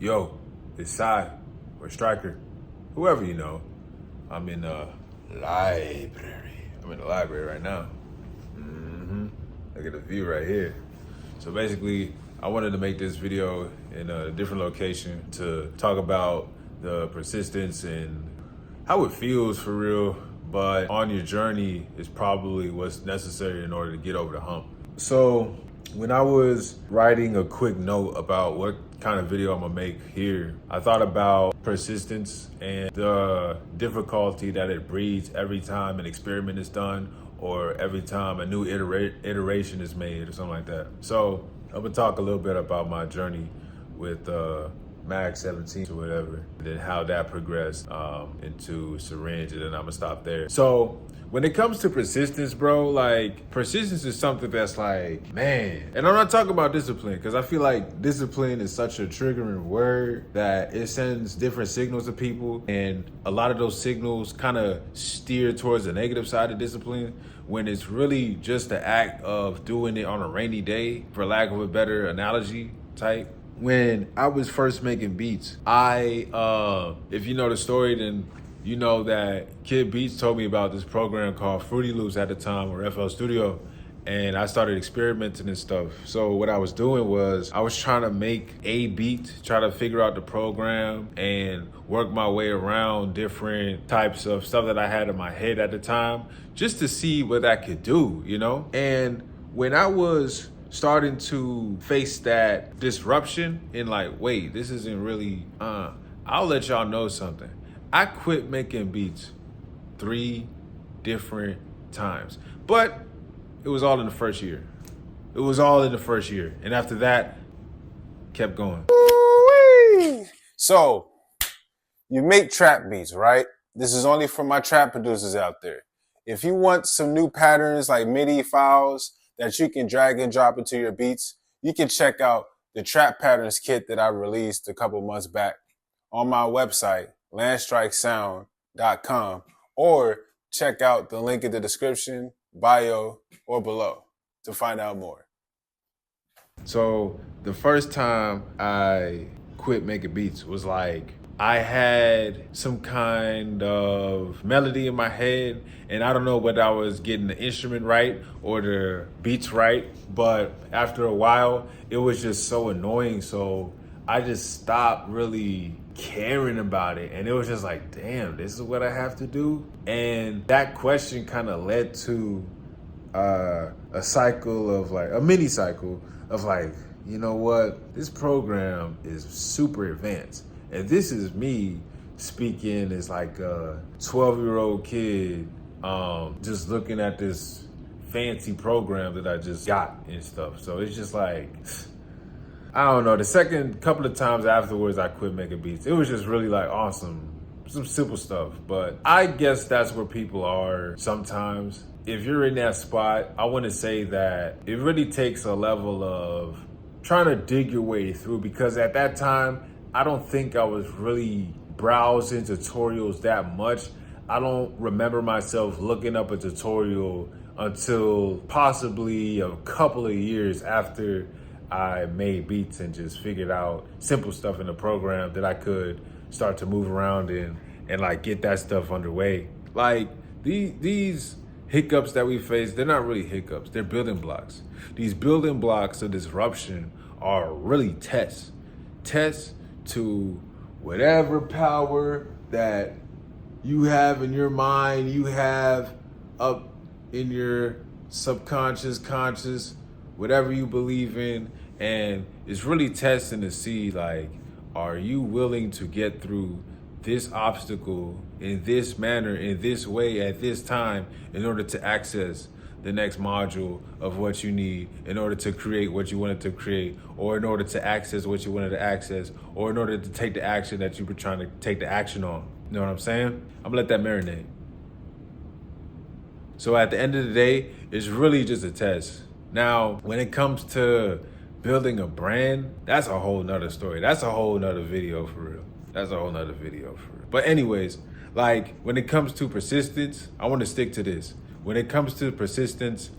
Yo, it's Sai or Striker, whoever you know. I'm in the library. I'm in the library right now. Look at the view right here. So basically, I wanted to make this video in a different location to talk about the persistence and how it feels for real, but on your journey is probably what's necessary in order to get over the hump. So when I was writing a quick note about what kind of video I'm gonna make here, I thought about persistence and the difficulty that it breeds every time an experiment is done or every time a new iteration is made or something like that. So I'm gonna talk a little bit about my journey with Mag 17 or whatever, and then how that progressed into Syringe, and then I'm gonna stop there. So when it comes to persistence, bro, like persistence is something that's like, man, and I'm not talking about discipline because I feel like discipline is such a triggering word that it sends different signals to people, and a lot of those signals kind of steer towards the negative side of discipline when it's really just the act of doing it on a rainy day, for lack of a better analogy type. When I was first making beats, if you know the story, then you know that Kid Beats told me about this program called Fruity Loops at the time, or FL Studio, and I started experimenting and stuff. So what I was doing was I was trying to make a beat, try to figure out the program and work my way around different types of stuff that I had in my head at the time, just to see what that could do, you know? And when I was starting to face that disruption in like, wait, this isn't really, I'll let y'all know something. I quit making beats 3 different times, but it was all in the first year. It was all in the first year. And after that, kept going. So, you make trap beats, right? This is only for my trap producers out there. If you want some new patterns like MIDI files that you can drag and drop into your beats, you can check out the Trap Patterns kit that I released a couple months back on my website, landstrikesound.com, or check out the link in the description, bio, or below to find out more. So the first time I quit making beats was like, I had some kind of melody in my head, and I don't know whether I was getting the instrument right or the beats right, but after a while, it was just so annoying. So I just stopped really caring about it. And it was just like, damn, this is what I have to do? And that question kind of led to a cycle of like, a mini cycle of like, you know what? This program is super advanced. And this is me speaking as like a 12-year-old kid, just looking at this fancy program that I just got and stuff. So it's just like, I don't know. The second couple of times afterwards, I quit making beats. It was just really like awesome, some simple stuff. But I guess that's where people are sometimes. If you're in that spot, I want to say that it really takes a level of trying to dig your way through, because at that time, I don't think I was really browsing tutorials that much. I don't remember myself looking up a tutorial until possibly a couple of years after I made beats and just figured out simple stuff in the program that I could start to move around in and like get that stuff underway. Like these hiccups that we face, they're not really hiccups, they're building blocks. These building blocks of disruption are really tests to whatever power that you have in your mind, you have up in your subconscious, conscious, whatever you believe in. And it's really testing to see, like, are you willing to get through this obstacle in this manner, in this way, at this time, in order to access the next module of what you need, in order to create what you wanted to create, or in order to access what you wanted to access, or in order to take the action that you were trying to take the action on. You know what I'm saying? I'm gonna let that marinate. So at the end of the day, it's really just a test. Now, when it comes to building a brand, that's a whole nother story. That's a whole nother video for real. That's a whole nother video for real. But anyways, like when it comes to persistence, I want to stick to this. When it comes to persistence,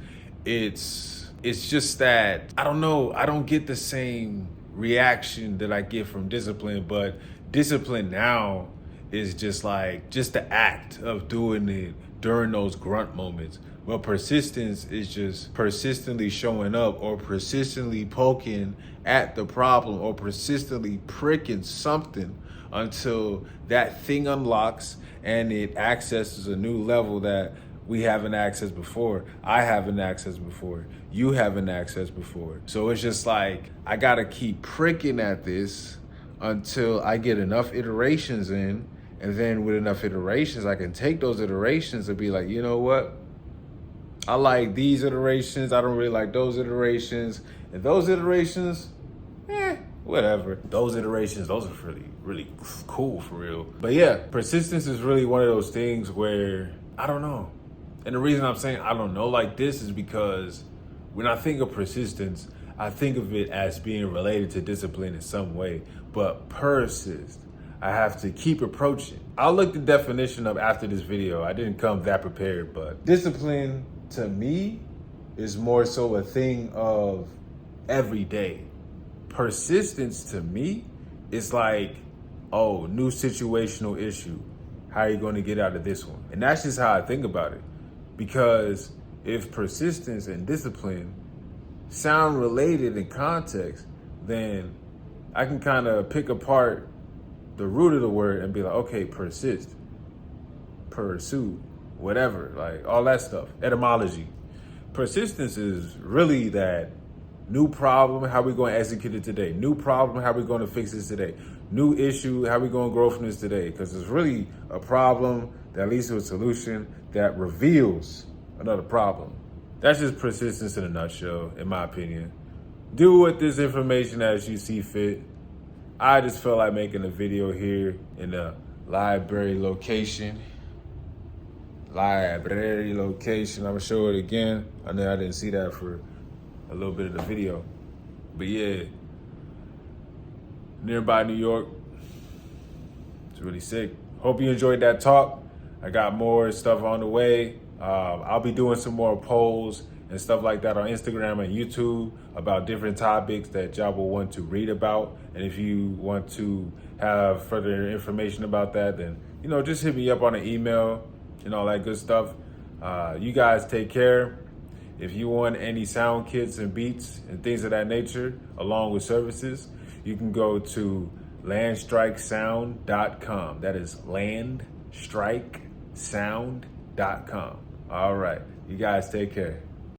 it's just that, I don't know, I don't get the same reaction that I get from discipline, but discipline now is just the act of doing it during those grunt moments. Well, persistence is just persistently showing up or persistently poking at the problem or persistently pricking something until that thing unlocks and it accesses a new level that we haven't accessed before. I haven't accessed before. You haven't accessed before. So it's just like, I gotta keep pricking at this until I get enough iterations in. And then with enough iterations, I can take those iterations and be like, you know what? I like these iterations. I don't really like those iterations. And those iterations, whatever. Those iterations, those are really, really cool for real. But yeah, persistence is really one of those things where, I don't know. And the reason I'm saying I don't know like this is because when I think of persistence, I think of it as being related to discipline in some way. But persist, I have to keep approaching. I'll look the definition up after this video. I didn't come that prepared, but discipline to me is more so a thing of every day. Persistence to me is like, oh, new situational issue. How are you going to get out of this one? And that's just how I think about it. Because if persistence and discipline sound related in context, then I can kind of pick apart the root of the word and be like, okay, persist, pursue, whatever, like all that stuff, etymology. Persistence is really that new problem, how we going to execute it today? New problem, how we going to fix this today? New issue, how we going to grow from this today? Because it's really a problem that leads to a solution that reveals another problem. That's just persistence in a nutshell, in my opinion. Do with this information as you see fit. I just felt like making a video here in the library location. I'm gonna show it again. I know I didn't see that for a little bit of the video. But yeah, nearby New York. It's really sick. Hope you enjoyed that talk. I got more stuff on the way. I'll be doing some more polls and stuff like that on Instagram and YouTube about different topics that y'all will want to read about. And if you want to have further information about that, then, you know, just hit me up on an email and all that good stuff. You guys take care. If you want any sound kits and beats and things of that nature, along with services, you can go to landstrikesound.com. That is landstrikesound.com. All right. You guys take care.